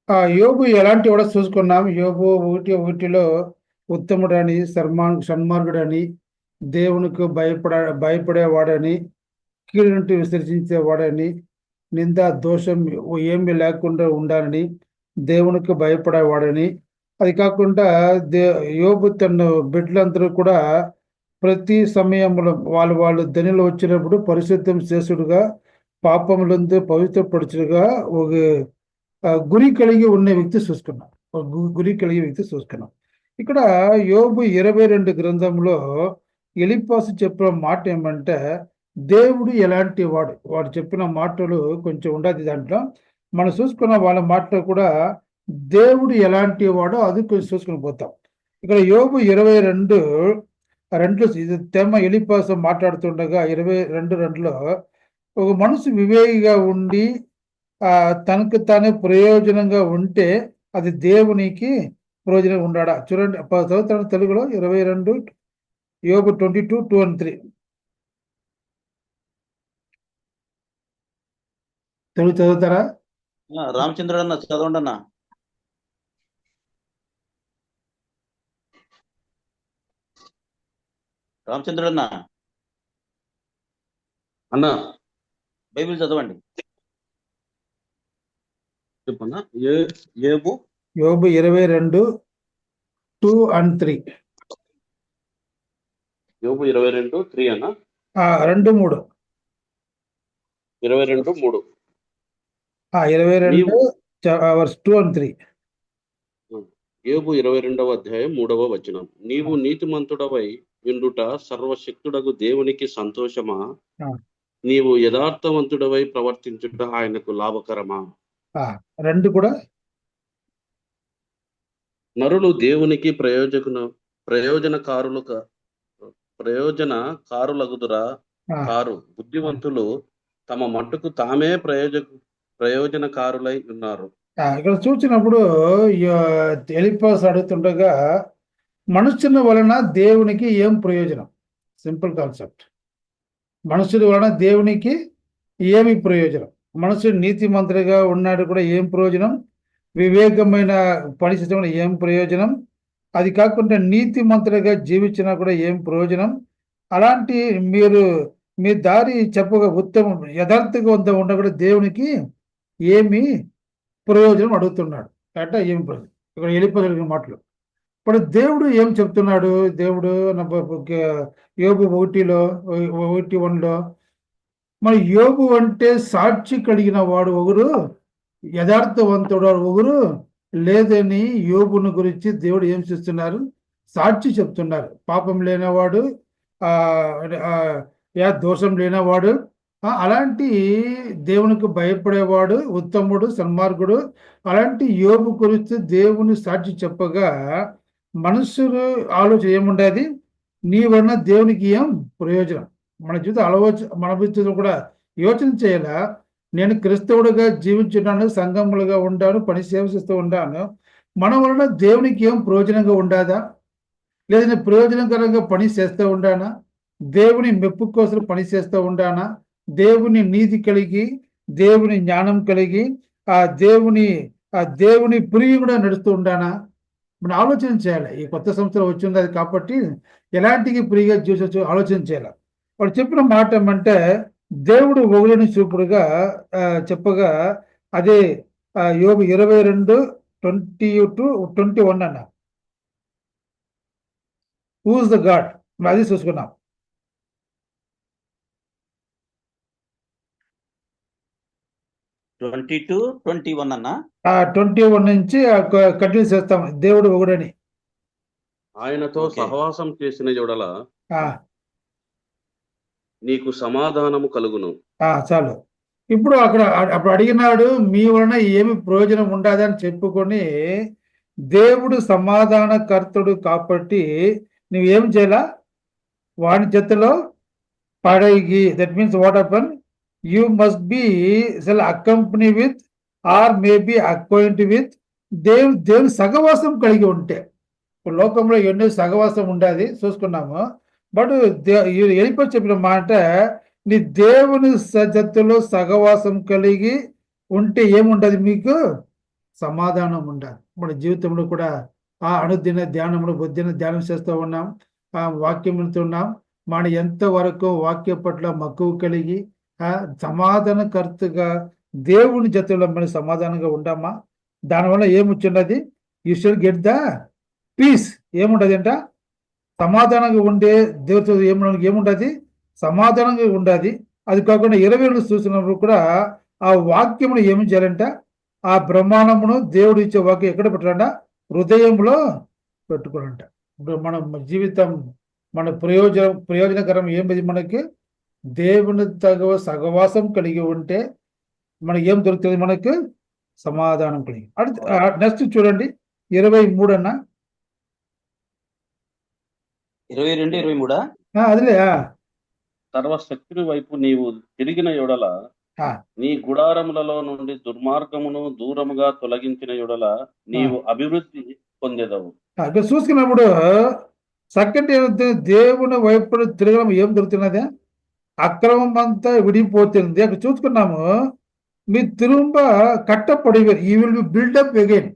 యోబు ఎలాంటి వాడో చూసుకున్నాం. యోబు 1:1 ఉత్తముడని, సన్మార్గుడని, దేవునికి భయపడేవాడని, కీడు నుండి విసర్జించేవాడని, నింద దోషం ఏమీ లేకుండా ఉండాలని, దేవునికి భయపడేవాడని, అది కాకుండా దే యోబు తన బిడ్డలందరూ కూడా ప్రతి సమయంలో వాళ్ళు ధనిలో వచ్చినప్పుడు పరిశుద్ధం చేసుడుగా, పాపములందు పవిత్రపరచుడుగా ఒక గురి కలిగి ఉన్న వ్యక్తి చూసుకున్నాం. గురి కలిగే వ్యక్తి చూసుకున్నాం. ఇక్కడ యోబు 22 గ్రంథంలో ఎలీఫజు చెప్పిన మాట ఏమంటే, దేవుడు ఎలాంటి వాడు, వాడు చెప్పిన మాటలు కొంచెం ఉండదు దాంట్లో. మనం చూసుకున్న వాళ్ళ మాటలు కూడా దేవుడు ఎలాంటి వాడో అది కొంచెం చూసుకుని పోతాం. ఇక్కడ యోబు 22:2 ఇది తెమ్మ ఎలీఫజు మాట్లాడుతుండగా 22:2లో ఒక మనిషి వివేకిగా ఉండి తనకు తానే ప్రయోజనంగా ఉంటే అది దేవునికి ప్రయోజనం ఉండాడా చూడండి. చదువుతాను తెలుగులో 22 యోబు 22:2-3 తెలుగు చదువుతారా? రామచంద్రుడు అన్న చదవండి అన్న. రామచంద్రుడు అన్న బైబిల్ చదవండి. చెప్పన్నా. యోబు 22:2-3 యోబు 22:3 అన్న. 2-3 22:3 22:2-3 యోబు 22వ అధ్యాయం 3వ వచనం. నీవు నీతిమంతుడవై ఉండుట సర్వశక్తుడగు దేవునికి సంతోషమా? నీవు యథార్థవంతుడవై ప్రవర్తించుట ఆయనకు లాభకరమా? 2 కూడా నరులు దేవునికి ప్రయోజనకారులగుదురా కారు. బుద్ధివంతులు తమ మట్టుకు తామే ప్రయోజనకారులై ఉన్నారు. ఇక్కడ చూసినప్పుడు ఎలీఫజు అడుగుతుండగా మనుషుల వలన దేవునికి ఏం ప్రయోజనం? Simple concept. మనుషుల వలన దేవునికి ఏమి ప్రయోజనం? మనుషుడు నీతిమంతుడిగా ఉన్నాడు కూడా ఏం ప్రయోజనం? వివేకమైన పని చేయడం ఏం ప్రయోజనం? అది కాకుండా నీతిమంతుడిగా జీవించినా కూడా ఏం ప్రయోజనం? అలాంటి మీరు మీ దారి చెప్పగా ఉత్తమం యథార్థంగా ఉండ కూడా దేవునికి ఏమి ప్రయోజనం అడుగుతున్నాడు అంటే ఏం ప్రయోజనం? ఇక్కడ వెళ్ళిపోగలిగిన మాటలు. ఇప్పుడు దేవుడు ఏం చెప్తున్నాడు? దేవుడు యోబు 1:1 మరి యోబు అంటే సాక్షి కలిగిన వాడు ఒకరు, యథార్థవంతుడు ఒకరు లేదని యోబుని గురించి దేవుడు ఏం చేస్తున్నారు? సాక్షి చెప్తున్నారు. పాపం లేనివాడు, దోషం లేనివాడు, అలాంటి దేవునికి భయపడేవాడు, ఉత్తముడు, సన్మార్గుడు, అలాంటి యోబు గురించి దేవుని సాక్షి చెప్పగా మనుషులు ఆలోచన ఏముండేది? నీ వలన దేవునికి ఏం ప్రయోజనం? మన మన జీవితం కూడా యోచన చేయాలా? నేను క్రైస్తవుడిగా జీవించున్నాను, సంఘములుగా ఉంటాను, పని సేవిస్తూ ఉంటాను. మన వలన దేవునికి ఏం ప్రయోజనంగా ఉండాదా? లేదా ప్రయోజనకరంగా పని చేస్తూ ఉండానా? దేవుని మెప్పు కోసం పని చేస్తూ ఉండానా? దేవుని నీతి కలిగి, దేవుని జ్ఞానం కలిగి, దేవుని ప్రియ కూడా నడుస్తూ ఉండానా? మనం ఆలోచన చేయాలి. ఈ కొత్త సంవత్సరం వచ్చింది కాబట్టి ఎలాంటికి ప్రియగా జీవించవచ్చు ఆలోచన చేయాలి. వాడు చెప్పిన మాట ఏమంటే, దేవుడు ఒగులని చూపుడుగా చెప్పగా అదే యోబు 22:20-21 అన్న. Who is the God? అది చూసుకున్నాం. 22-21 అన్న. 21 నుంచి కంటిన్యూ చేస్తాం. దేవుడు ఒకడని ఆయనతో సహవాసం చేసిన జోడల నీకు సమాధానము కలుగును. చాలు. ఇప్పుడు అప్పుడు అడిగినాడు, మీ వలన ఏమి ప్రయోజనం ఉండదని చెప్పుకొని దేవుడు సమాధానకర్తుడు కాబట్టి నువ్వేం చేయాల? వాని చేతిలో పడగి. That means what happen? You must be accompany with or maybe acquaint with దేవుని సహవాసం కలిగి ఉంటే. ఇప్పుడు లోకంలో ఎన్నో సహవాసం ఉండేది చూసుకున్నాము. బట్ వెళ్ళిపోయి చెప్పిన మాట, నీ దేవుని జట్టులో సహవాసం కలిగి ఉంటే ఏముండదు మీకు? సమాధానం ఉండాలి. మన జీవితంలో కూడా ఆ అనుదిన ధ్యానంలో బుద్ధిని ధ్యానం చేస్తూ ఉన్నాం, ఆ వాక్యం వింటున్నాం. మన ఎంతవరకు వాక్య పట్ల మక్కువ కలిగి ఆ సమాధానకర్తగా దేవుని జతలో మనం సమాధానంగా ఉండామా? దానివల్ల ఏమొచ్చున్నది? You should get the peace. ఏముండదు అంట? సమాధానంగా ఉండే దేవుడితో ఏముండదు? సమాధానంగా ఉండాది. అది కాకుండా 20 చూసినప్పుడు కూడా ఆ వాక్యమును ఏమి చేయాలంట? ఆ బ్రహ్మాండమును దేవుడు ఇచ్చే వాక్యం ఎక్కడ పెట్టాలంట? హృదయంలో పెట్టుకోవాలంట. ఇప్పుడు మన జీవితం మన ప్రయోజనకరం ఏమిది? మనకి దేవుని తగవ సహవాసం కలిగి ఉంటే మనకి ఏం దొరుకుతుంది? మనకు సమాధానం కలిగి. నెక్స్ట్ చూడండి 23 అన్న. 22, 23 అదిలే. సర్వశక్తుని వైపు నీవు తిరిగిన యెడల నీ గుడారములలో నుండి దుర్మార్గమును దూరముగా తొలగించిన యెడల నీవు అభివృద్ధి పొందెదవు. ఇక్కడ చూసుకున్నప్పుడు సెకండ్ ఏమవుతుంది? దేవుని వైపు తిరగడం ఏం దొరుకుతున్నది? అక్రమం అంతా విడిపోతుంది. అక్కడ చూసుకున్నాము, మీ తిరుంబ కట్టపడివేరు, ఈ విల్ బి బిల్డప్ అగైన్.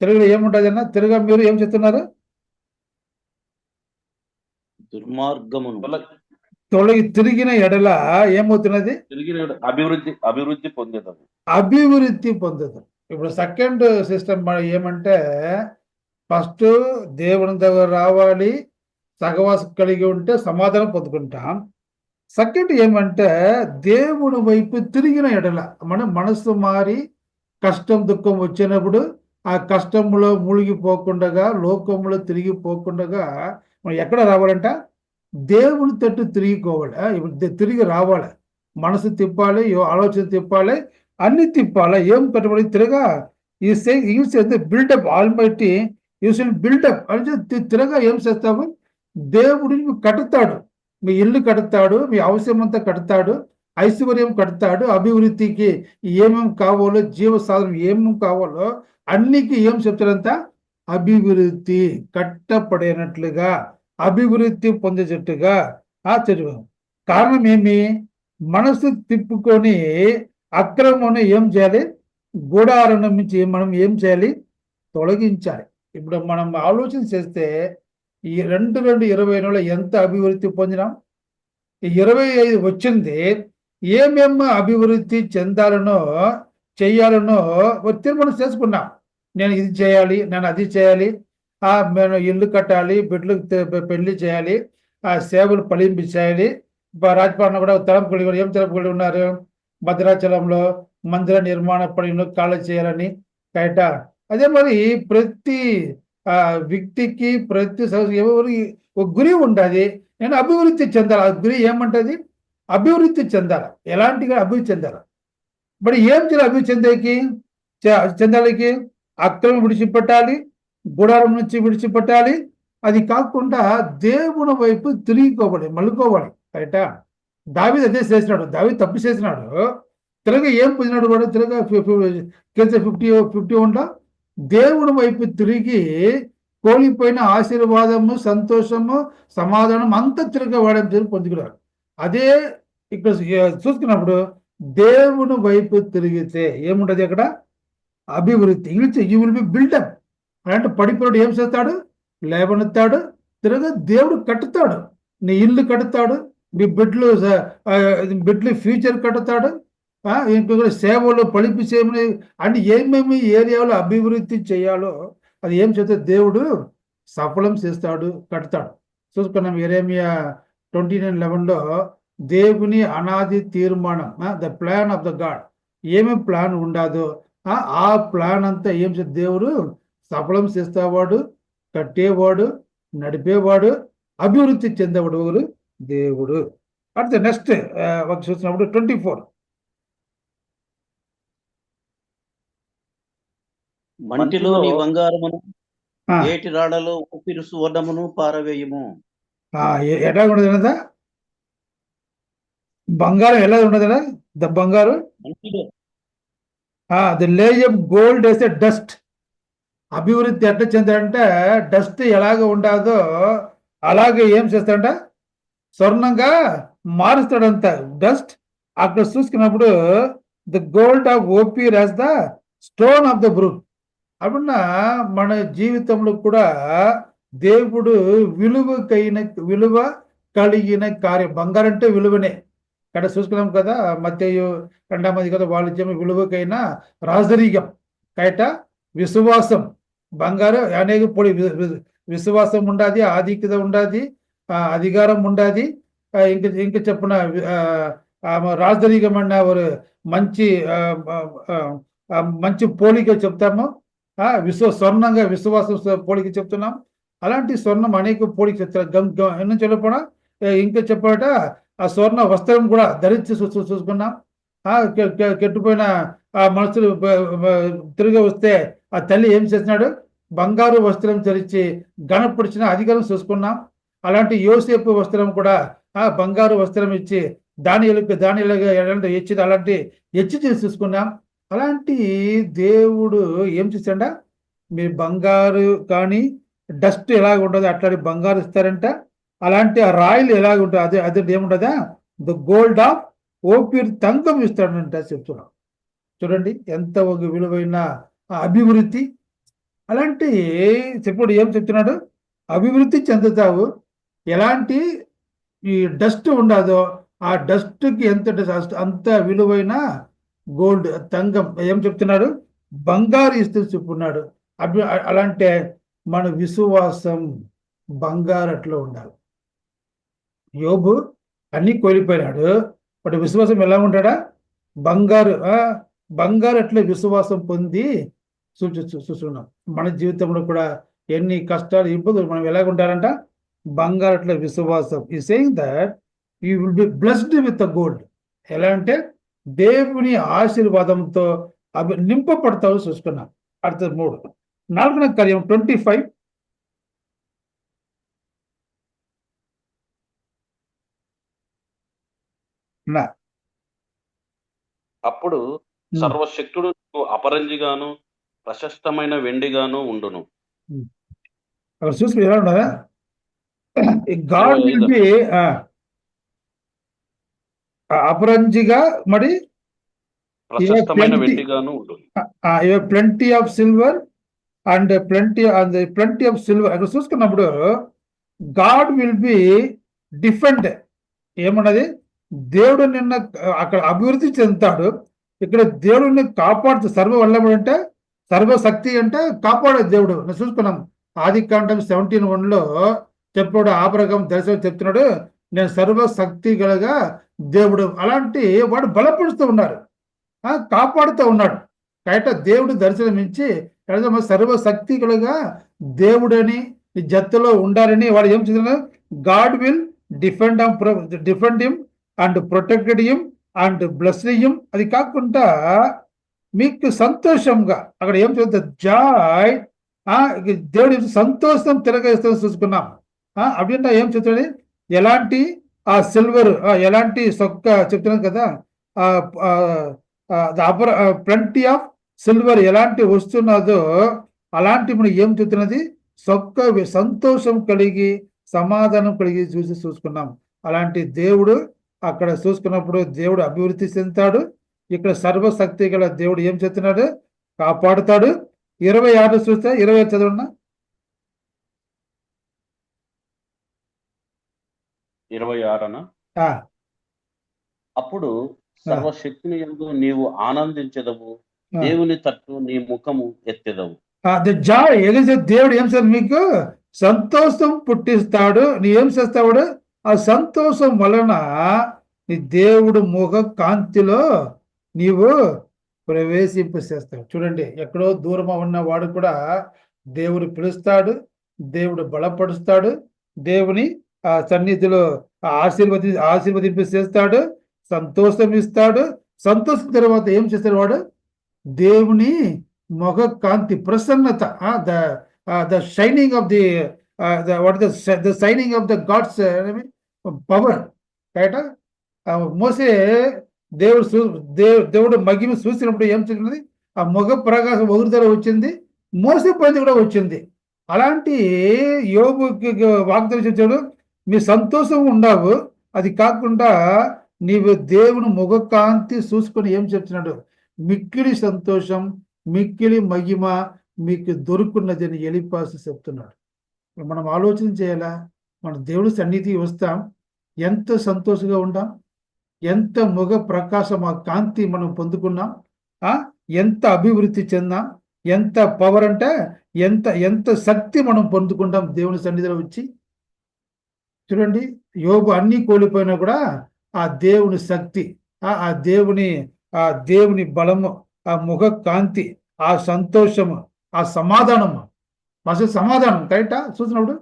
తెలుగులో ఏముంటది అన్న? తిరగ మీరు ఏం చెప్తున్నారు? దుర్మార్గమును తిరిగిన ఎడల ఏమవుతున్నది? అభివృద్ధి పొందేదాం. అభివృద్ధి పొందుతాం. ఇప్పుడు సెకండ్ సిస్టమ్ ఏమంటే, ఫస్ట్ దేవుని దగ్గర రావాలి, సహవాసం కలిగి ఉంటే సమాధానం పొందుకుంటాం. సెకండ్ ఏమంటే, దేవుని వైపు తిరిగిన ఎడల మన మనసు మారి కష్టం దుఃఖం వచ్చినప్పుడు ఆ కష్టంలో మునిగిపోకుండా, లోకంలో తిరిగిపోకుండా మనం ఎక్కడ రావాలంట? దేవుని తట్టు తిరిగిపోవాలి. ఇప్పుడు తిరిగి రావాలి, మనసు తిప్పాలి, ఆలోచన తిప్పాలి, అన్ని తిప్పాలి. ఏం కట్టుబడి తిరగా బిల్డప్ ఆల్మైటీ బిల్డప్ అంటే తిరగా ఏం చేస్తావు? దేవుడిని కట్టుతాడు, మీ ఇల్లు కడతాడు, మీ అవసరం అంతా కడతాడు, ఐశ్వర్యం కడతాడు, అభివృద్ధికి ఏమేమి కావాలో, జీవ సాధనం ఏమేమి కావాలో అన్నికి ఏం చెప్తారంతా? అభివృద్ధి కట్టపడినట్లుగా, అభివృద్ధి పొందేటట్టుగా చదివాం. కారణం ఏమి? మనసు తిప్పుకొని అక్రమం ఏం చేయాలి? గుడారం నుంచి మనం ఏం చేయాలి? తొలగించాలి. ఇప్పుడు మనం ఆలోచన చేస్తే ఈ 2020లో ఎంత అభివృద్ధి పొందినాం? ఈ 25 వచ్చింది, ఏమేమి అభివృద్ధి చెందాలనో చెయ్యాలనో తీర్మానం చేసుకున్నాం. నేను ఇది చేయాలి, నేను అది చేయాలి, నేను ఇల్లు కట్టాలి, బిడ్డలకు పెళ్లి చేయాలి, సేవలు ఫలించాలి. రాజపాలన కూడా తలంపులు ఏం తలంపులు ఉన్నారు? భద్రాచలంలో మందిర నిర్మాణ పనులు కాళ్ళు చేయాలని బయట. అదే మరి ప్రతి వ్యక్తికి ప్రతి ఎవరి ఒక గురి ఉంటుంది. నేను అభివృద్ధి చెందాలి. ఆ గురి ఏమంటది? అభివృద్ధి చెందాలి. ఎలాంటిగా అభివృద్ధి చెందాలి? మరి ఏం చేయాలి? అభివృద్ధి చెందాలికి అక్రమం విడిచిపెట్టాలి, గుడారం నుంచి విడిచిపెట్టాలి. అది కాకుండా దేవుని వైపు తిరిగిపోవాలి, మళ్ళుకోవాలి. బయట దావీదు అదే చేసినాడు. దావీదు తప్పు చేసినాడు, తిరగ ఏం పొందినాడు? కూడా తిరగ 51లో దేవుని వైపు తిరిగి కోల్పోయిన ఆశీర్వాదము, సంతోషము, సమాధానం అంతా తిరిగి వాడని పొందుకున్నాడు. అదే ఇక్కడ చూసుకున్నప్పుడు దేవుని వైపు తిరిగితే ఏముంటది? అక్కడ అభివృద్ధి. English you will be buildup. అలాంటి పడిపోయాడు ఏం చేస్తాడు? లేవనెత్తాడు, తిరగ దేవుడు కట్టుతాడు, నీ ఇల్లు కట్టుతాడు, మీ బిడ్డలు ఫ్యూచర్ కట్టుతాడు, ఇంకొక సేవలు పలిపి చేయమని అంటే ఏమేమి ఏరియాలో అభివృద్ధి చేయాలో అది ఏం చేస్తే దేవుడు సఫలం చేస్తాడు, కడతాడు. చూసుకున్నాం యెరెమీయా 29:11లో దేవుని అనాది తీర్మానం, the plan of the God. ఏమేమి ప్లాన్ ఉండదో ఆ ప్లాన్ అంతా ఏం చేస్తే దేవుడు సఫలం చేసేవాడు, కట్టేవాడు, నడిపేవాడు, అభివృద్ధి చెందేవాడు దేవుడు. అంటే నెక్స్ట్ చూసినప్పుడు 24 మంటిలో నీ బంగారమును, ఏటి రాడలో ఉప్పిరు సువర్ణమును పారవేయము. ఎలా ఉండదు? బంగారం ఎలా ఉండదు? ద బంగారం ది లేజ్ ఆఫ్ గోల్డ్ వేస్తే డస్ట్. అభివృద్ధి ఎట్లా చెందాడంటే డస్ట్ ఎలాగ ఉండదో అలాగే ఏం చేస్తాడంట? స్వర్ణంగా మారుస్తాడంట డస్ట్. అక్కడ చూసుకున్నప్పుడు the gold of Ophir as the stone of the brook. అప్పుడున్న మన జీవితంలో కూడా దేవుడు విలువ కలిగిన కార్యం. బంగారం అంటే విలువనే. ఇక్కడ చూసుకున్నాం కదా, మత్తయి 2వ కదా, వాళ్ళు విలువకైన రాజరికం కయట విశ్వాసం. బంగారు అనేక పొడి విశ్వాసం ఉండాది, ఆధిక్యత ఉండాది, అధికారం ఉండాది. ఇంక చెప్పున రాజరికం అన్న మంచి మంచి పోలిక చెప్తాము. స్వర్ణంగా విశ్వాసం పోలిక చెప్తున్నాం. అలాంటి స్వర్ణం అనేక పోలిక చెప్తారు. ఎన్నో చెప్పడా ఇంకా చెప్పాట ఆ స్వర్ణ వస్త్రం కూడా ధరించి చూసుకున్నాం. కెట్టుపోయిన ఆ మనుషులు తిరిగి వస్తే ఆ తల్లి ఏం చేస్తున్నాడు? బంగారు వస్త్రం ధరించి గణపరిచిన అధికారం చూసుకున్నాం. అలాంటి యోసేపు వస్త్రం కూడా బంగారు వస్త్రం ఇచ్చి దాని ఎలాంటి హెచ్చి అలాంటి హెచ్చి చేసి చూసుకున్నాం. అలాంటి దేవుడు ఏం చేశాడ? మీ బంగారు కానీ డస్ట్ ఎలాగ ఉంటుంది అట్లాంటి బంగారు ఇస్తారంట. అలాంటి ఆ రాయిలు ఎలాగ ఉంటుంది అదే ఏముంటుందా? ద గోల్డ్ ఆఫ్ ఓపిర్ తంగం ఇస్తాడంట చెప్తున్నాం. చూడండి ఎంత ఒక విలువైన అభివృద్ధి. అలాంటి చెప్పుడు ఏం చెప్తున్నాడు? అభివృద్ధి చెందుతావు. ఎలాంటి ఈ డస్ట్ ఉండదో ఆ డస్ట్కి ఎంత అంత విలువైన గోల్డ్ తంగం ఏం చెప్తున్నాడు? బంగారు ఇస్తూ చెప్పున్నాడు. అలాంటి మన విశ్వాసం బంగారు అట్లా ఉండాలి. యోబు అన్ని కోల్పోయినాడు, బట్ విశ్వాసం ఎలా ఉంటాడా? బంగారు అట్లా విశ్వాసం పొంది చూస్తున్నాం. మన జీవితంలో కూడా ఎన్ని కష్టాలు ఇబ్బందులు మనం ఎలాగుంటారంట? బంగారు అట్లా విశ్వాసం. ఈ saying that you will be blessed with the gold. ఎలా అంటే దేవుని ఆశీర్వాదంతో నింపబడతావు చూసుకున్నాం. అర్థ 3 4వ కార్యం 25. అప్పుడు సర్వశక్తుడు అపరంజిగాను ప్రశస్తమైన వెండిగాను ఉండును. అక్కడ చూసుకుని ఎలా ఉండదా? గాడ్ విల్ బి అపరంజిగా మరి ప్రశస్తమైన వెండిగాను ఉండును. Plenty of silver and plenty of silver. అక్కడ చూసుకున్నప్పుడు గాడ్ విల్ బి డిఫెండ్. ఏమన్నది? దేవుడు నిన్న అక్కడ అభివృద్ధి చెందుతాడు, ఇక్కడ దేవుడిని కాపాడుతూ సర్వవల్లభుడు అంటే సర్వశక్తి అంటే కాపాడే దేవుడు. చూసుకున్నాం ఆదికాండం 17:1 చెప్పాడు. ఆబ్రహాం దర్శనం చెప్తున్నాడు, నేను సర్వశక్తి గలగా దేవుడు. అలాంటి వాడు బలపరుస్తూ ఉన్నాడు, కాపాడుతూ ఉన్నాడు. బయట దేవుడు దర్శనమించి సర్వశక్తి గలగా దేవుడని ఈ జట్టులో ఉండాలని వాడు ఏం చేస్తున్నాడు? God will defend him and protected him and blessed him. అది కాకుండా మీకు సంతోషంగా అక్కడ ఏం చెప్తుంది? జాయ్. దేవుడి సంతోషం తిరగేస్తాం చూసుకున్నాం. అప్పుడంటే ఏం చెప్తాడు? ఎలాంటి ఆ సిల్వర్ ఎలాంటి సొక్క చెప్తున్నాం కదా, ప్లెంటీ ఆఫ్ సిల్వర్ ఎలాంటి వస్తున్నదో అలాంటి మనం ఏం చెప్తున్నది? సొక్క సంతోషం కలిగి సమాధానం కలిగి చూసుకున్నాం. అలాంటి దేవుడు అక్కడ చూసుకున్నప్పుడు దేవుడు అభివృద్ధి చెందుతాడు. ఇక్కడ సర్వశక్తి గల దేవుడు ఏం చెప్తున్నాడు? కాపాడుతాడు. 26 చూస్తే 20 చదవన్నా. 26 అప్పుడు సర్వశక్తిని యందు నీవు ఆనందించదవు, దేవుని తట్టు నీ ముఖము ఎత్తెదవు. దేవుడు ఏం చేస్తాడు? మీకు సంతోషం పుట్టిస్తాడు. నీ ఏం చేస్తాడు? ఆ సంతోషం వలన నీ దేవుడు ముఖ కాంతిలో నీవు ప్రవేశింపచేస్తాడు. చూడండి, ఎక్కడో దూరం ఉన్న వాడు కూడా దేవుడు పిలుస్తాడు, దేవుడు బలపరుస్తాడు, దేవుని ఆ సన్నిధిలో ఆశీర్వదింపచేస్తాడు, సంతోషం ఇస్తాడు. సంతోషం తర్వాత ఏం చేస్తాడు వాడు? దేవుని ముఖ కాంతి ప్రసన్నత, the shining of the shining of the God's power. Right? మోసే దేవుడు మహిమ చూసినప్పుడు ఏం చెప్తున్నది? ఆ ముఖ ప్రకాశం ఒకరితో వచ్చింది, మోసే పైన కూడా వచ్చింది. అలాంటి యోబుకి వాగ్దానం చేశాడు, మీ సంతోషం ఉండవు, అది కాకుండా నీవు దేవుని ముఖ కాంతి చూసుకొని ఏం చెప్తున్నాడు? మిక్కిలి సంతోషం, మిక్కిలి మహిమ మీకు దొరుకున్నదని ఎలీఫజు చెప్తున్నాడు. మనం ఆలోచన చేయాలా? మన దేవుడి సన్నిధికి వస్తాం, ఎంత సంతోషంగా ఉంటాం, ఎంత ముఖ ప్రకాశం ఆ కాంతి మనం పొందుకున్నాం, ఎంత అభివృద్ధి చెందాం, ఎంత పవర్ అంటే ఎంత ఎంత శక్తి మనం పొందుకుంటాం దేవుని సన్నిధిలో వచ్చి. చూడండి, యోబు అన్నీ కోల్పోయినా కూడా ఆ దేవుని శక్తి, ఆ దేవుని ఆ దేవుని బలము, ఆ ముఖ కాంతి, ఆ సంతోషము, ఆ సమాధానము, అసలు సమాధానం కరెక్టా చూసినప్పుడు.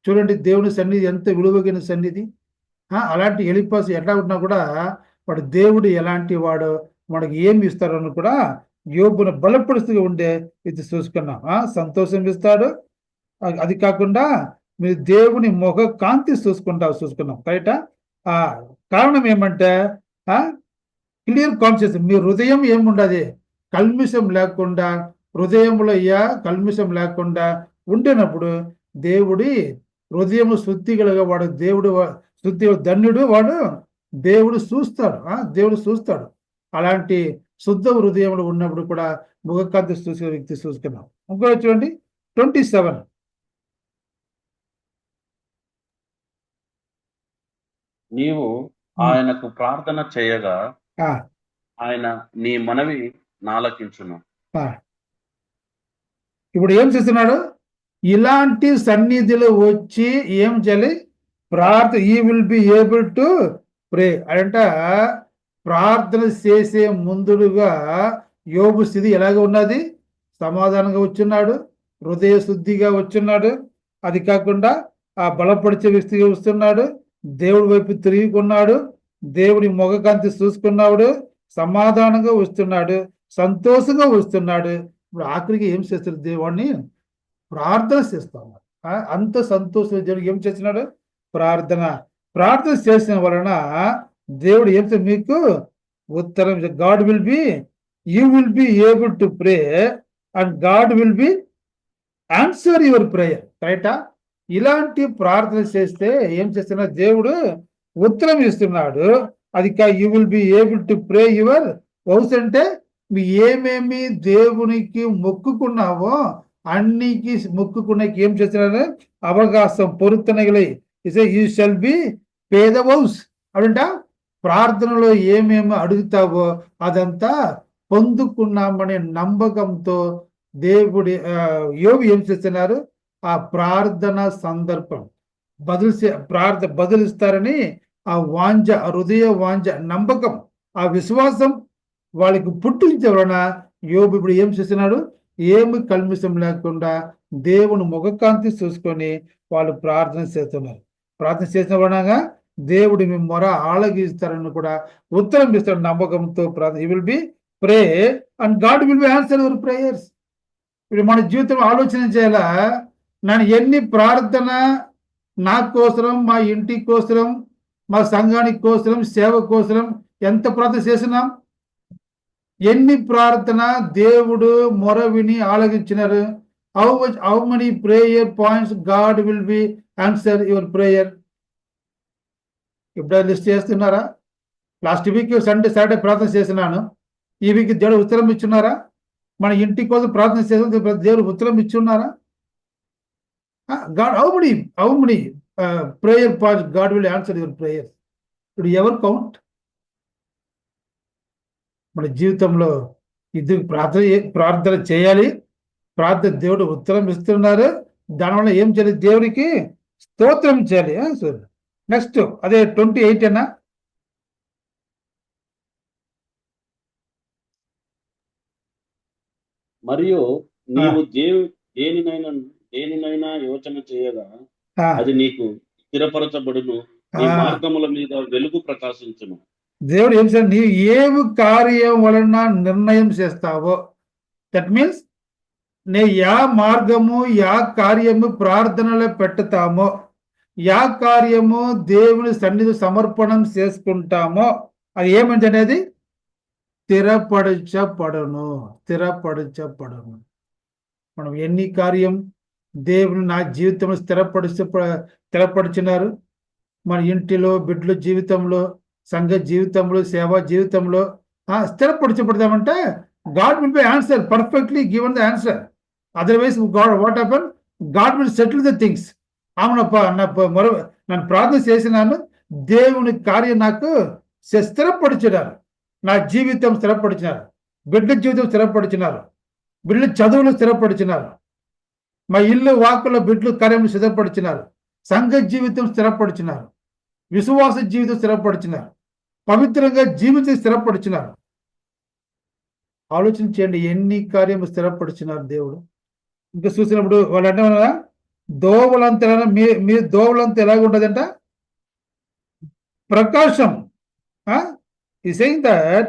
చూడండి, దేవుని సన్నిధి ఎంత విలువగిన సన్నిధి. అలాంటి ఎలీఫజు ఎట్లా ఉన్నా కూడా వాడు దేవుడు ఎలాంటి వాడు, మనకి ఏమి ఇస్తారని కూడా యోబును బలపరుస్తూ ఉండే ఇది చూసుకున్నాం. సంతోషం ఇస్తాడు, అది కాకుండా మీరు దేవుని ముఖ కాంతి చూసుకున్నాం కరెక్టా. కారణం ఏమంటే క్లియర్ కాన్షియస్, మీ హృదయం ఏముండదు, కల్మిషం లేకుండా, హృదయంలో కల్మిషం లేకుండా ఉండినప్పుడు దేవుడి హృదయం శుద్ధి కలిగే వాడు, దేవుడు శుద్ధి ధన్యుడు వాడు, దేవుడు చూస్తాడు. అలాంటి శుద్ధ హృదయంలో ఉన్నప్పుడు కూడా ముఖకాంతి చూసే వ్యక్తి చూసుకున్నాం. ఇంకో చూడండి 27. నీవు ఆయనకు ప్రార్థన చేయగా ఆయన నీ మనవి నాలకించును. ఇప్పుడు ఏం చేస్తున్నాడు? ఇలాంటి సన్నిధిలో వచ్చి ఏం చేయాలి? ఈ will be able to pray అంట. ప్రార్థన చేసే ముందుగా యోబు స్థితి ఎలాగ ఉన్నది? సమాధానంగా వచ్చున్నాడు, హృదయ శుద్ధిగా వచ్చున్నాడు, అది కాకుండా ఆ బలపరిచే వ్యక్తిగా వస్తున్నాడు, దేవుడి వైపు తిరిగికున్నాడు, దేవుడి మొగకాంతి చూసుకున్నాడు, సమాధానంగా వస్తున్నాడు, సంతోషంగా వస్తున్నాడు. ఇప్పుడు ఆఖరికి ఏం చేస్తాడు? దేవుడిని ప్రార్థన చేస్తాడు. అంత సంతోషం దేవుడు ఏం చేస్తున్నాడు? ప్రార్థన చేసిన వలన దేవుడు ఏం మీకు ఉత్తరం, God will B, you will be able to pray and God will be answer your prayer. రైటా? ఇలాంటి ప్రార్థన చేస్తే ఏం చేస్తున్నాడు? దేవుడు ఉత్తరం ఇస్తున్నాడు. అది you will be able to pray your house అంటే మీ ఏమేమి దేవునికి మొక్కుకున్నావో అన్నికి మొక్కుకున్నకి ఏం చేస్తున్నారు? అవకాశం పొరుతునగలి you shall be pay the house అదంట. ప్రార్థనలో ఏమేమి అడుగుతావో అదంతా పొందుకున్నామనే నమ్మకంతో దేవుడి యోబు ఏం చేస్తున్నారు? ఆ ప్రార్థన సందర్భం బదులిస్తారని ఆ వాంఛ, హృదయ వాంఛ, నమ్మకం, ఆ విశ్వాసం వాళ్ళకి పుట్టించే వలన యోబు ఇప్పుడు ఏం చేస్తున్నాడు? ఏమి కల్మిషం లేకుండా దేవుని ముఖకాంతి చూసుకొని వాళ్ళు ప్రార్థన చేస్తున్నారు. ప్రార్థన చేసిన వలనగా దేవుడు మీ మొర ఆలగిస్తారని కూడా ఉత్తరం ఇస్తాడు నమ్మకంతో. ప్రార్థన, you will B pray and God will be answer your prayers. ఇప్పుడు మన జీవితం ఆలోచన చేయాలా? నేను ఎన్ని ప్రార్థన నా కోసరం, మా ఇంటి కోసరం, మా సంఘానికి కోసరం, సేవ కోసరం ఎంత ప్రార్థన చేసినాం? ఎన్ని ప్రార్థన దేవుడు మొర విని ఆలగించినారు? How many prayer points God will be answer your prayer? ఇప్పుడు లిస్ట్ చేస్తున్నారా? లాస్ట్ వీక్ సాటర్డే ప్రార్థన చేసినాను, ఈ వీక్ దేవుడు ఉత్తరం ఇచ్చున్నారా? మన ఇంటి కోసం ప్రార్థన చేసిన దేవుడు ఉత్తరం ఇచ్చున్నారా? God, how many prayer points God will answer your prayers? Did you ever count? మన జీవితంలో ఇది ప్రార్థన చేయాలి, ప్రార్థన దేవుడు ఉత్తరం ఇస్తున్నారు, దానివల్ల ఏం చేయాలి? దేవుడికి స్తోత్రం చేయాలి. నెక్స్ట్ అదే 28 అన్నా. మరియు నీవు దేనినైనా యోచన చేయగా అది నీకు స్థిరపరచబడును, నీ మార్గముల మీద వెలుగు ప్రకాశించును. దేవుడు ఏం చేయాలి? నీవు ఏమి కార్యం వలన నిర్ణయం చేస్తావో, దట్ మీన్స్ నే యా మార్గము, యా కార్యము ప్రార్థనలో పెట్టుతామో, యా కార్యము దేవుని సన్నిధి సమర్పణం చేసుకుంటామో అది ఏమంది అనేది స్థిరపరచబడును. మనం ఎన్ని కార్యం దేవుని నా జీవితంలో స్థిరపరిచినారు. మన ఇంటిలో, బిడ్డల జీవితంలో, సంఘ జీవితంలో, సేవా జీవితంలో స్థిరపరచబడతామంటే God will be answer, perfectly given the answer. Otherwise, God, what happened? God will settle the things. అవునప్ప నన్ను ప్రార్థన చేసినాను, దేవుని కార్యం నాకు స్థిరపరిచినారు, నా జీవితం స్థిరపరిచినారు, బిడ్డ జీవితం స్థిరపరిచినారు, బిడ్డ చదువులు స్థిరపరిచినారు, మా ఇల్లు వాక్కుల బిడ్డలు కార్యములు స్థిరపరిచినారు, సంఘ జీవితం స్థిరపరిచినారు, విశ్వాస జీవితం స్థిరపరిచినారు, పవిత్రంగా జీవితం స్థిరపరిచినారు. ఆలోచన చేయండి, ఎన్ని కార్యము స్థిరపరిచినారు దేవుడు. ఇంకా చూసినప్పుడు వాళ్ళు అంటే దోవలంత మీ దోవలంత ఎలాగ ఉంటుందంట, ప్రకాశం. ఈ saying that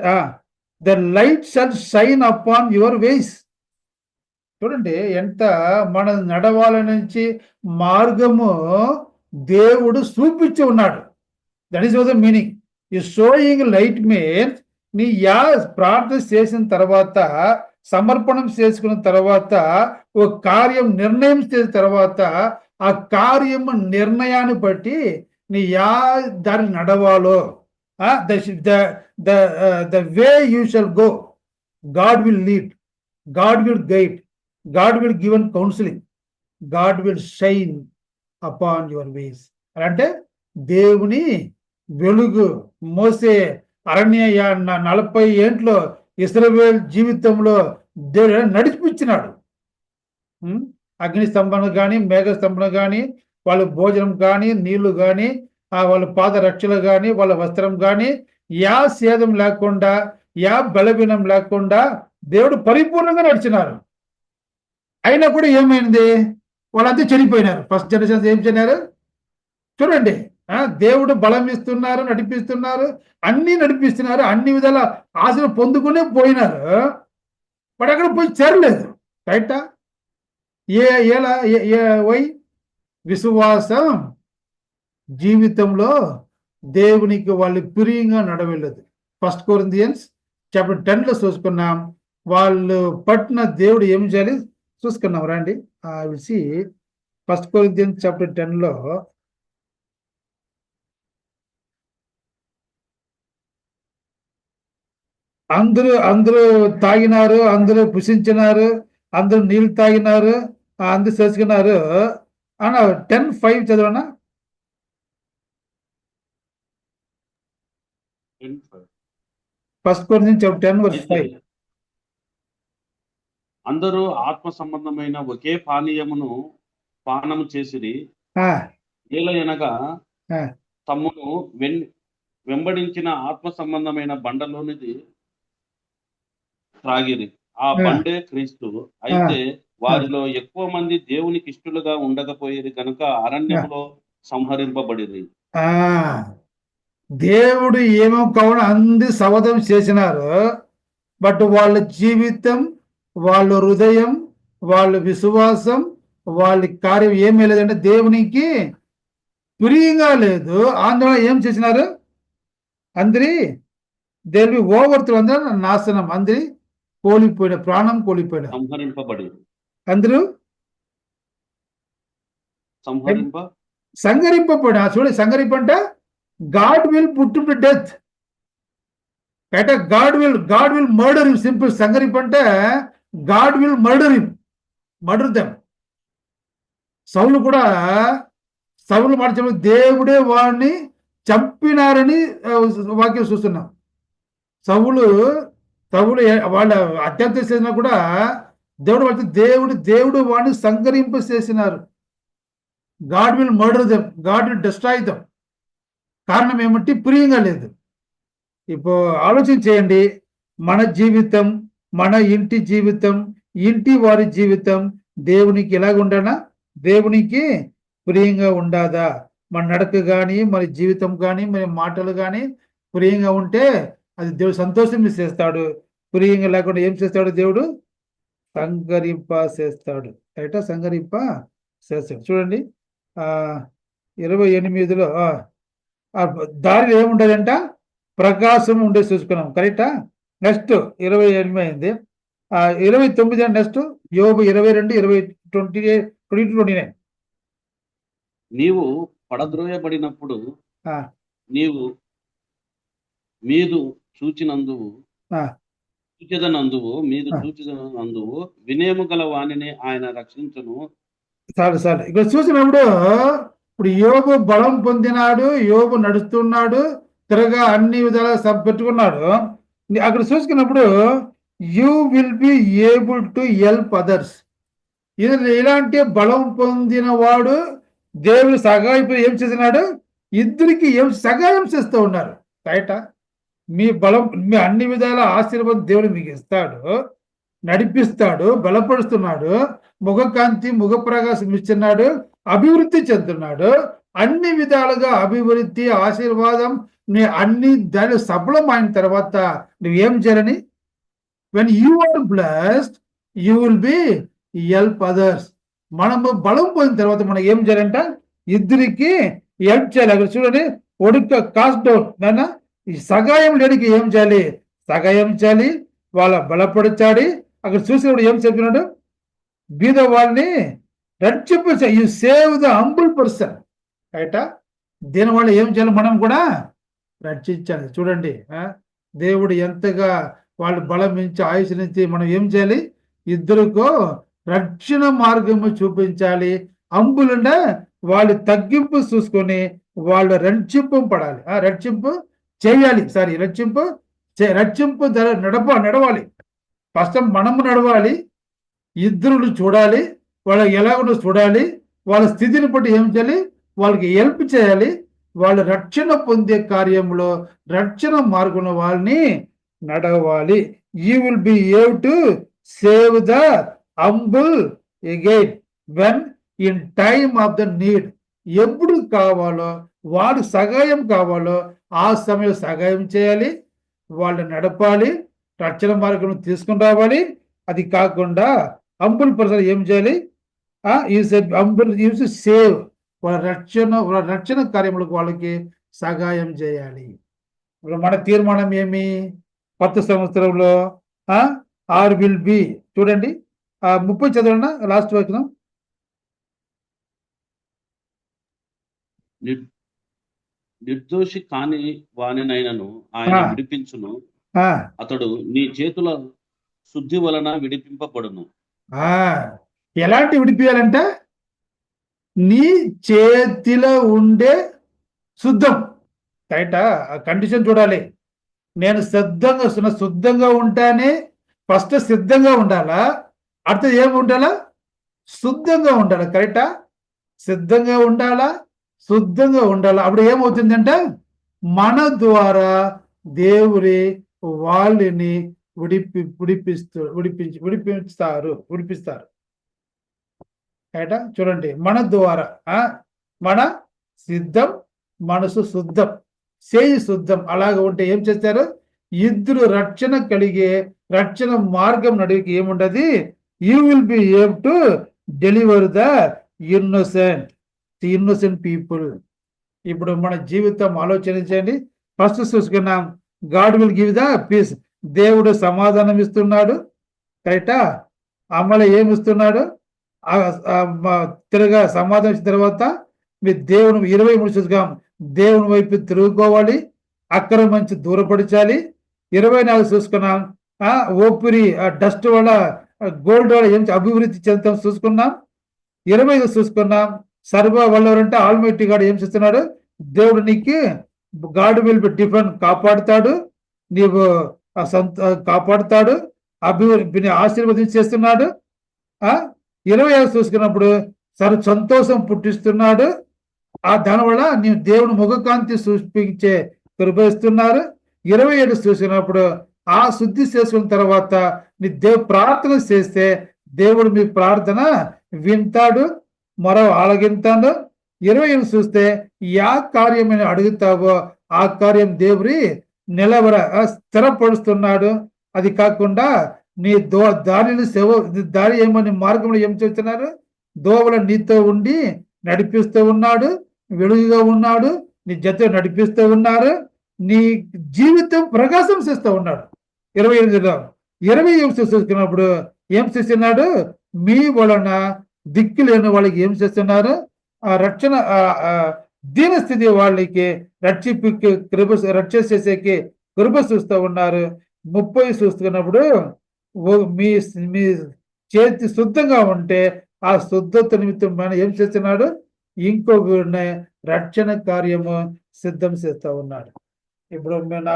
the light shall shine upon your వేస్. చూడండి ఎంత మన నడవాల నుంచి మార్గము దేవుడు చూపించి ఉన్నాడు. That is the meaning. ఈ షోయింగ్ లైట్ మీన్స్ నీ ప్రార్థన చేసిన తర్వాత, సమర్పణం చేసుకున్న తర్వాత, ఒక కార్యం నిర్ణయం చేసిన తర్వాత, ఆ కార్యం నిర్ణయాన్ని బట్టి నీ దారి నడవాలో, the way you shall go, God will lead, God will guide, God will given counselling, God will shine upon your ways. అంటే దేవుని వెలుగు మోసే అరణ్య 40 ఏండ్లో ఇశ్రాయేలు జీవితంలో దేవుడు నడిపించినాడు. అగ్ని స్తంభన కానీ, మేఘ స్తంభన కానీ, వాళ్ళ భోజనం కానీ, నీళ్లు కానీ, వాళ్ళ పాద రక్షలు కానీ, వాళ్ళ వస్త్రం కానీ, సేదం లేకుండా, బలవీనం లేకుండా దేవుడు పరిపూర్ణంగా నడిచినారు. అయినా కూడా ఏమైంది? వాళ్ళంతా చనిపోయినారు. ఫస్ట్ జనరేషన్ ఏం చేయనారు చూడండి. దేవుడు బలం ఇస్తున్నారు, నడిపిస్తున్నారు, అన్ని నడిపిస్తున్నారు, అన్ని విధాల ఆశలు పొందుకునే పోయినారు. బట్ అక్కడ పోయి చేరలేదు. రైటా? వై? విశ్వాసం జీవితంలో దేవునికి వాళ్ళు ప్రియంగా నడవలేదు. 1 Corinthians chapter 10 చూసుకున్నాం. వాళ్ళు పట్టిన దేవుడు ఏం చేయాలి చూసుకున్నాం రండి. I will see 1 Corinthians chapter 10 అందరూ తాగినారు, అందరూ పుషించినారు, అందరూ నీళ్ళు తాగినారు, అందరూ చేసుకున్నారు అన్న. 10:5 చదవనా? 1 Corinthians chapter 10 verse 5. అందరూ ఆత్మ సంబంధమైన ఒకే పానము చేసిరి, ఏలయనగా తమ్మును వెంబడించిన ఆత్మ సంబంధమైన బండలోనిది త్రాగిరి, ఆ బండే క్రీస్తు. అయితే వారిలో ఎక్కువ మంది దేవునికి ఇష్టలుగా ఉండకపోయేది కనుక అరణ్యంలో సంహరింపబడిరి. దేవుడు ఏమో కావున అంది సవధం చేసినారు. బట్ వాళ్ళ జీవితం, వాళ్ళ హృదయం, వాళ్ళ విశ్వాసం, వాళ్ళ కార్యం ఏమీ లేదంటే దేవునికి ప్రియంగా లేదు. ఆందోళన ఏం చేసినారు? అందరి దేవి ఓవర్తులు, అందరూ నాశనం, అందరి కోల్పోయిన, ప్రాణం కోల్పోయిన, సంహరింపబడి, అందరూ సంహరింపబడి. చూడండి, సంహరింపంట God will put to death. అంటే God will murder him. Simple. సంహరింపంటే God will murder them. Saul కూడా, సౌలు మార్చడం దేవుడే వాడిని చంపినారని వాక్యం చూస్తున్నాం. సౌలు వాళ్ళ అత్యంత చేసినా కూడా దేవుడు వాడిని సంహరింప చేసినారు. God will murder them, God will destroy them. కారణం ఏమంటే ప్రియంగా లేదు. ఇప్పుడు ఆలోచన చేయండి, మన జీవితం, మన ఇంటి జీవితం, ఇంటి వారి జీవితం దేవునికి ఎలాగ ఉండాలా? దేవునికి ప్రియంగా ఉండాదా? మన నడక కానీ, మన జీవితం కానీ, మన మాటలు కానీ ప్రియంగా ఉంటే అది దేవుడు సంతోషం చేస్తాడు. ప్రియంగా లేకుండా ఏం చేస్తాడు? దేవుడు సంహరింప చేస్తాడు. అయితే సంహరింప చేస్తాడు. చూడండి 28లో దారిలో ఏముండదంట? ప్రకాశం ఉండే చూసుకున్నాం. కరెక్టా? నెక్స్ట్ 28 అయింది. 29 నెక్స్ట్ యోబు 22:20-29. నీవు పడద్రోయబడినప్పుడు నీవు మీదు చూచినందువు, చూచెదనందువు మీద చూచెదనందువు వినయము గల వానిని ఆయన రక్షించును. చాలు ఇక్కడ చూసినప్పుడు ఇప్పుడు యోబు బలం పొందినాడు, యోబు నడుస్తున్నాడు, తిరగా అన్ని విధాలుగా పెట్టుకున్నాడు. అక్కడ చూసుకున్నప్పుడు you will be able to help others. ఇలాంటి బలం పొందిన వాడు దేవుడు సహాయం ఏం చేసినాడు, ఇద్దరికి ఏం సహాయం చేస్తూ ఉన్నారు. బయట మీ బలం, మీ అన్ని విధాల ఆశీర్వాదం దేవుడు మీకు ఇస్తాడు, నడిపిస్తాడు, బలపరుస్తున్నాడు, ముఖకాంతి ముఖ ప్రకాశం ఇస్తున్నాడు, అభివృద్ధి చెందుతున్నాడు. అన్ని విధాలుగా అభివృద్ధి ఆశీర్వాదం నీ అన్ని దాని సఫలం అయిన తర్వాత నువ్వేం చేయాలని, when you are blessed you will be help others. మనము బలం పోయిన తర్వాత మనం ఏం చేయాలంట, ఇద్దరికి హెల్ప్ చేయాలి. అక్కడ చూడండి, ఒడుక కాస్ట్ డౌన్ నాన్న, ఈ సహాయం లేనికి ఏం చేయాలి, సహాయం చేయాలి, వాళ్ళ బలపరచాలి. అక్కడ చూసినప్పుడు ఏం చెప్పినాడు, బీద వాళ్ళని రక్షించ, you save the humble person. Right, దీనివల్ల ఏం చేయాలి, మనం కూడా రక్షించాలి. చూడండి దేవుడు ఎంతగా వాళ్ళు బలం నుంచి ఆయుష్ నుంచి మనం ఏం చేయాలి, ఇద్దరికో రక్షణ మార్గము చూపించాలి. అంబులుండే వాళ్ళు తగ్గింపు చూసుకొని వాళ్ళు రక్షింపు పడాలి, రక్షింపు చేయాలి. రక్షింపు నడవాలి. ఫస్ట్ మనము నడవాలి, ఇద్దరు చూడాలి, వాళ్ళకి ఎలా ఉందో చూడాలి, వాళ్ళ స్థితిని బట్టి ఏం చేయాలి, వాళ్ళకి హెల్ప్ చేయాలి. వాళ్ళు రక్షణ పొందే కార్యంలో రక్షణ మార్గంలో వాళ్ళని నడవాలి. You will be able to save the humble again when in time of the need. ఎప్పుడు కావాలో వాడు సహాయం కావాలో ఆ సమయం సహాయం చేయాలి, వాళ్ళు నడపాలి, రక్షణ మార్గం తీసుకుని రావాలి. అది కాకుండా హంబుల్ పర్సన్ ఏం చేయాలి, సేవ్, వాళ్ళ రక్షణ కార్యములకు వాళ్ళకి సహాయం చేయాలి. ఇప్పుడు మన తీర్మానం ఏమి, కొత్త సంవత్సరంలో ఆర్ విల్ బి, చూడండి 30 చదవండి లాస్ట్ వరకు. నిర్దోషి కాని వానినైనను ఆయన విడిపించును, అతడు నీ చేతుల శుద్ధి వలన విడిపింపబడును. ఎలాంటి విడిపించాలంటే నీ చేతిలో ఉండే శుద్ధం. బయట కండిషన్ చూడాలి. నేను శుద్ధంగా ఉంటానే ఫస్ట్ సిద్ధంగా ఉండాలా, అర్థం ఏమి ఉండాలా, శుద్ధంగా ఉండాలి. కరెక్టా, సిద్ధంగా ఉండాలా, శుద్ధంగా ఉండాలా. అప్పుడు ఏమవుతుందంటే మన ద్వారా దేవుడి వాళ్ళని విడిపిస్తారు. రైటా, చూడండి, మన ద్వారా మన సిద్ధం, మనసు శుద్ధం, చేయి శుద్ధం. అలాగ ఉంటే ఏం చేస్తారు, ఇద్దరు రక్షణ కలిగే రక్షణ మార్గం నడికి ఏముండదు. You will be able to deliver the innocent people. ఇప్పుడు మన జీవితం ఆలోచించండి. ఫస్ట్ చూసుకున్నాం, God will give the peace. దేవుడు సమాధానం ఇస్తున్నాడు. కరెక్టా, అమలు ఏమి ఇస్తున్నాడు, తిరగా సమాధానం ఇచ్చిన తర్వాత మీ దేవుని 23 చూసుకున్నాం, దేవుని వైపు తిరుగుకోవాలి, అక్కర మంచి దూరపరచాలి. 24 చూసుకున్నాం, ఓపిరి డస్ట్ వల్ల గోల్డ్ వల్ల ఏం అభివృద్ధి చెందుతాం చూసుకున్నాం. 25 చూసుకున్నాం, సర్వ వల్లవరంటే ఆల్మైటీ గాడు ఏం చేస్తున్నాడు, దేవుడు నీకు గాడ్ విల్ బి డిఫెండ్, కాపాడుతాడు, నీవు కాపాడుతాడు, అభివృద్ధిని ఆశీర్వదించేస్తున్నాడు. 25 చూసుకున్నప్పుడు సంతోషం పుట్టిస్తున్నాడు. దానివల్ల నీవు దేవుని ముఖకాంతి చూపించే కృపిస్తున్నారు. 27 చూసినప్పుడు శుద్ధి చేసుకున్న తర్వాత నీ ప్రార్థన చేస్తే దేవుడు మీ ప్రార్థన వింటాడు, మరో ఆలగింతాడు. 28 చూస్తే యా కార్యమైన అడుగుతావో ఆ కార్యం దేవుడి స్థిరపరుస్తున్నాడు. అది కాకుండా నీ దారి ఏమని మార్గంలో ఏం చేస్తున్నారు, దోవల నీతో ఉండి నడిపిస్తూ ఉన్నాడు, వెలుగుగా ఉన్నాడు, నీ జత నడిపిస్తూ ఉన్నారు, నీ జీవితం ప్రకాశం చేస్తూ ఉన్నాడు. 28 చూసుకున్నప్పుడు ఏం చేస్తున్నాడు, మీ వలన దిక్కు లేని వాళ్ళకి ఏం చేస్తున్నారు, రక్షణ దీనస్థితి వాళ్ళకి రక్ష చేసేకి కృప చూస్తూ ఉన్నారు. 30 చూస్తున్నప్పుడు మీ మీ చేతి శుద్ధంగా ఉంటే ఆ శుద్ధత నిమిత్తం మనం ఏం చేస్తున్నాడు, ఇంకొకరిని రక్షణ కార్యము సిద్ధం చేస్తా ఉన్నాడు. ఇప్పుడు మన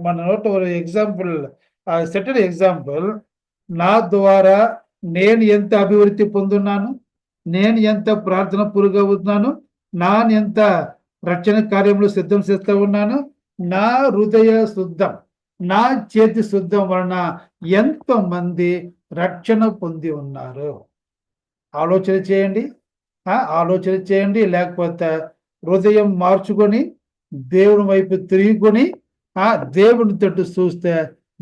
మన నోట ఎగ్జాంపుల్, సెటెడ్ ఎగ్జాంపుల్, నా ద్వారా నేను ఎంత అభివృద్ధి పొందున్నాను, నేను ఎంత ప్రార్థన పురుగవుతున్నాను, నాను ఎంత రక్షణ కార్యంలో సిద్ధం చేస్తూ ఉన్నాను, నా హృదయ శుద్ధం, నా చేతి శుద్ధం వలన ఎంతో మంది రక్షణ పొంది ఉన్నారు. ఆలోచన చేయండి, ఆలోచన చేయండి. లేకపోతే హృదయం మార్చుకొని దేవుని వైపు తిరుగుకొని దేవుని తట్టు చూస్తే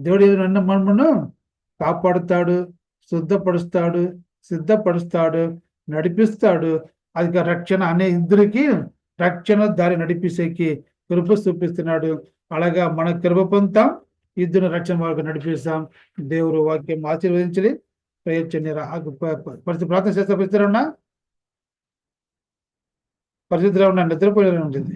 దేవుడు ఏమన్నా మనమును కాపాడుతాడు, శుద్ధపరుస్తాడు, సిద్ధపరుస్తాడు, నడిపిస్తాడు. అది రక్షణ అనే ఇద్దరికి రక్షణ దారి నడిపించేకి కృప చూపిస్తున్నాడు. అలాగా మన కృప పొందుతాం, ఇద్దరు రక్షణ మార్గం నడిపిస్తాం. దేవుడు వాక్యం ఆశీర్వదించి ప్రయత్ని పరిస్థితి ప్రార్థన చేస్తే పరిస్థితులు ఉన్నా నిద్రపోయే ఉంటుంది.